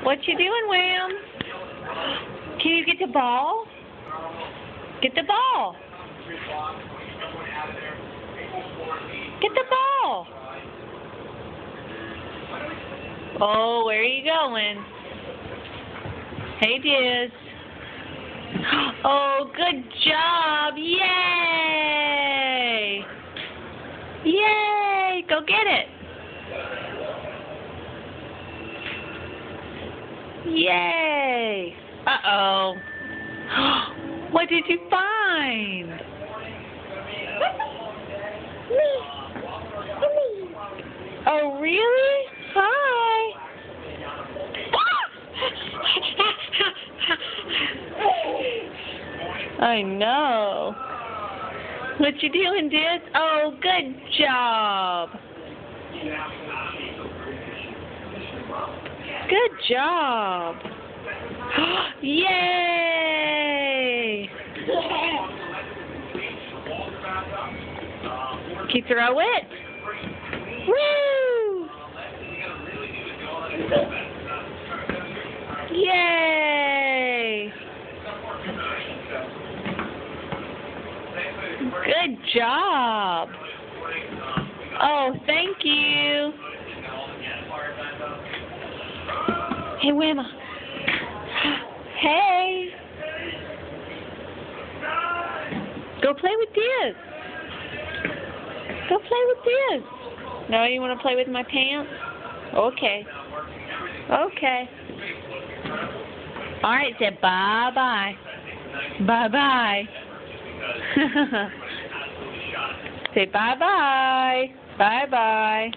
What you doing, Wham? Can you get the ball? Get the ball. Get the ball. Oh, where are you going? Hey, Diz. Oh, good job. Yay! Yay! Go get it. Yay! Uh-oh. What did you find? Oh, really? Hi. I know. What you doing, Diz? Oh, good job. Good job. Yay! Can you throw it? Woo! Yay! Good job. Oh, thank you. Hey, Wimma. Hey. Go play with Diz. Go play with Diz. No, you want to play with my pants? Okay. Okay. All right, say bye-bye. Bye-bye. Say bye-bye. Bye-bye.